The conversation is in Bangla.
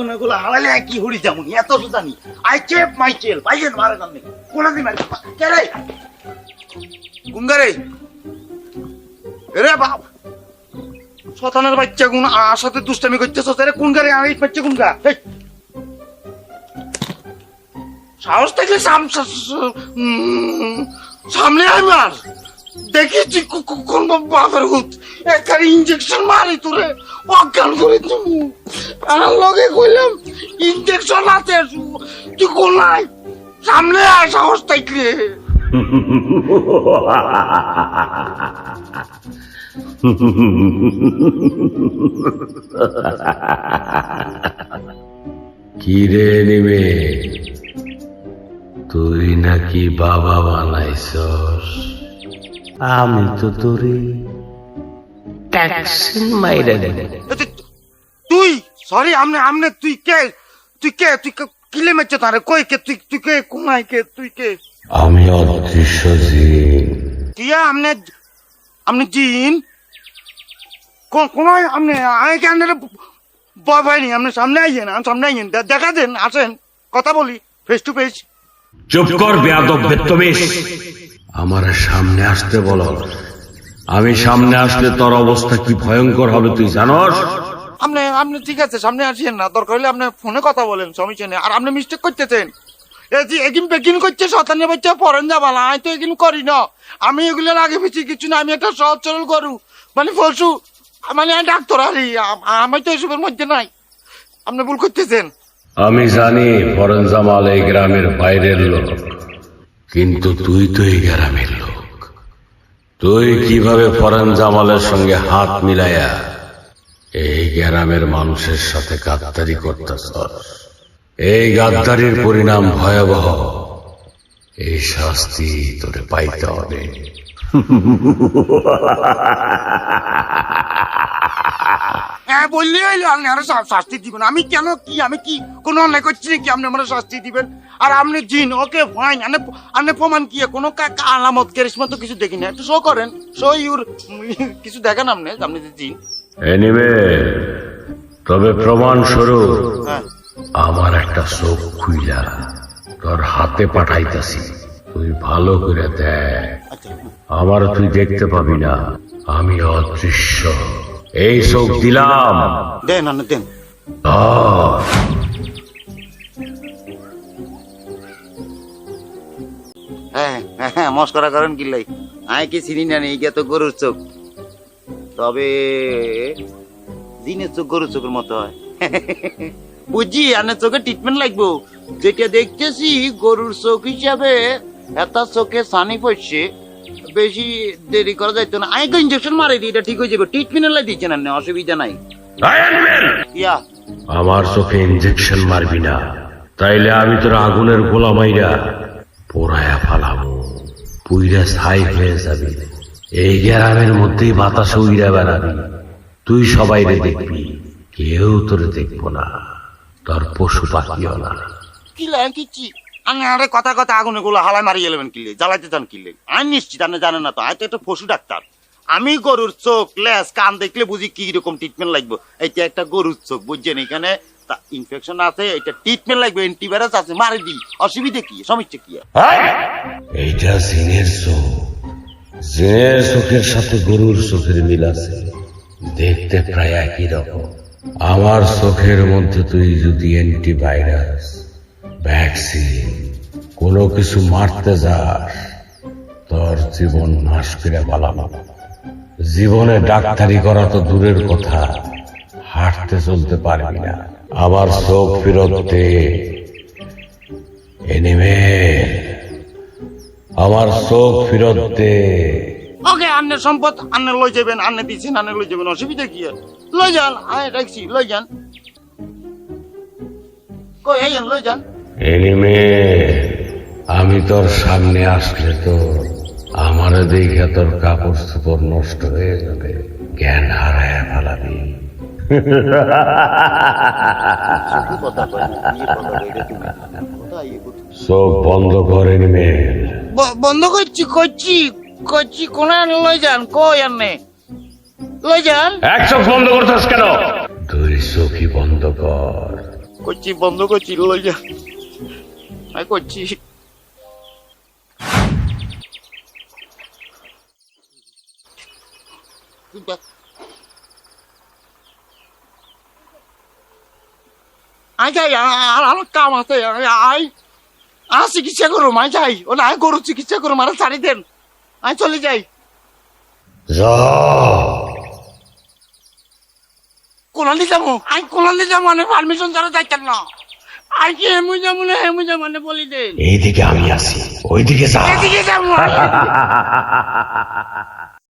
আগুনে গুলো হালালে কি হরি যেমন এত সুদানি আই চেপ মাই চেল পাইছেন মারে জাননি কোন দিন মারি কে রে গুঙ্গারে রে বাপ শতানের বাচ্চা গুণ সাথে দুষ্টামি করতেছ রে কোন গারে আড়াই বাচ্চা গুঙ্গা সাহস থাকলে সামনে আমার দেখেছি কোন বাবার হুত একটা ইঞ্জেকশন মারি তোরে অজ্ঞান করে তুমি আর লগে কইলাম ইঞ্জেকশন আছে তুই কোন নাই সামনে আয় সাহস থাকলে কি রে নিবে তুই নাকি বাবা বানাইছস আমি তো তোরে ট্যাক্সিন মাইরা দে তুই সরি আমনে আমনে তুই কে কিলে মেচ্ছে তারে কই কে তুই কে কোনায় কে তুই কে আমি অদৃশ্য জিন কিয়া আমনে জিন কোনায় আমনে আয় কেন ভয় পাইনি আপনি সামনে আইয়েন সামনে আইয়েন দেখা দেন আসেন কথা বলি ফেস টু ফেস চুপ কর বেয়াদব বেত্তমিশ আমার সামনে আসতে বল আমি সামনে আসলে তোর অবস্থা কি ভয়ঙ্কর হবে তুই জানোস আপনি ঠিক আছে সামনে আসেন না দরকার হলে আপনি ফোনে কথা বলেন সমস্যা নেই আর আপনি মিস্টেক করতেছেন এগিন বেগিন করছে শতানের বাচ্চা পরেন যাবালা আমি তো এগিন করি না আমি এগুলোর আগে পিছিয়ে কিছু না আমি একটা সহজ সরল গরু মানে পশু মানে ডাক্তার আরে আমি তো এসবের মধ্যে নাই আপনি ভুল করতেছেন আমি জানি ফরেন জামাল এই গ্রামের বাইরের লোক কিন্তু তুই তো এই গ্রামের লোক তুই কিভাবে ফরেন জামালের সঙ্গে হাত মিলাইয়া এই গ্রামের মানুষের সাথে গাদ্দারি করতেছ এই গাদ্দারির পরিণাম ভয়াবহ এই শাস্তি তোরে পাইতে হবে হ্যাঁ বললে হইলো আপনি আরো শাস্তি দিবেন আমি কেন কি আমি কি কোনো অন্যায় করছি নাকি আপনি আমার শাস্তি দিবেন আর আপনি জিন ওকে ফাইন আপনি প্রমাণ কি কোনো আলামত কেরিশমা তো কিছু দেখি না একটু শো করেন শো ইউর কিছু দেখেন আপনি যে জিন এনিমে তবে প্রমাণ স্বরূপ আমার একটা চোখ খুইলা তোর হাতে পাঠাইতাছি তুই ভালো করে দেখ আমার তুই দেখতে পাবি না আমি অদৃশ্য এই চোখ দিলাম দেন দেন হ্যাঁ মস্করা করেন কি লাই আয় কি চিনি না নেই তো গরুর চোখ তবে দিনের চোখ গরুর চোখের মতো হয় বুঝি আনে চোখে ট্রিটমেন্ট লাগবো যেটা দেখতেছি গরুর চোখ হিসাবে একটা চোখে সানি পড়ছে বেশি দেরি করা যাইতো না আই ইঞ্জেকশন মারি দিই এটা ঠিক হয়ে যাবে ট্রিটমেন্ট লাই দিচ্ছেন না অসুবিধা নাই আমার চোখে ইঞ্জেকশন মারবি না তাইলে আমি তোর আগুনের গোলা মাইরা পোড়ায়া ফালাবো পুইরা ছাই হয়ে যাবি এই গ্রামের মধ্যেই বাতাসে উইরা বেড়াবি তুই সবাই দেখবি কেউ তোরে দেখবো না তোর পশু পাখিও না কি কিচ্ছি আমি আরে কথা আগুনে গুলো হালাই মারি গেলেন কিলে জ্বালাইতে চান কিলে আমি নিশ্চিত আপনি জানেন না তো আমি তো একটা পশু ডাক্তার আমি গরুর চোখ লেজ কান দেখলে বুঝি কি রকম ট্রিটমেন্ট লাগবে এইটা একটা গরুর চোখ বুঝছেন এখানে ইনফেকশন আছে এটা ট্রিটমেন্ট লাগবে অ্যান্টিভাইরাস আছে মারি দিই অসুবিধা কি সমস্যা কি এইটা জিনের চোখ জিনের চোখের সাথে গরুর চোখের মিল আছে দেখতে প্রায় একই রকম আমার চোখের মধ্যে তুই যদি অ্যান্টিভাইরাস ভ্যাকসিন কোনো কিছু মারতে যাস তোর জীবন নাশ করে পালাবো জীবনে ডাক্তারি করা তো দূরের কথা হাঁটতে চলতে পারবি না আমার চোখ ফেরত দে এনিমে আমার চোখ ফেরত দে ওকে আন্নের সম্পদ আন্নে লই যাবেন আন্নে দিচ্ছেন আন্নে লই যাবেন অসুবিধা কি লই যান আয় রাখছি লই যান কই আইন লই যান এনিমে আমি তোর সামনে আসলে তো আমার দেখে তোর কাপড় চোপড় নষ্ট হয়ে যাবে জ্ঞান হারায় ফেলাবি চোখ বন্ধ করে নিবে বন্ধ করছি কোন লই যান কই আনে লই যান এক চোখ বন্ধ করতেছ কেন দুই চোখই বন্ধ কর করছি বন্ধ করছি লইয়া আমি করছি আই যাই আর কাম আছে আই চিকিৎসা করুম আই যাই ও না গরু চিকিৎসা করুম আর ছাড়ি দেন আই চলে যাই যা কোনালি যাবো আই কোনালি যাবো মানে পারমিশন ছাড়া যাইতেন না আই কি হেমু যাবো না হেমু যাবো মানে বলি দেন এইদিকে আমি আছি ওইদিকে যা এদিকে যাবো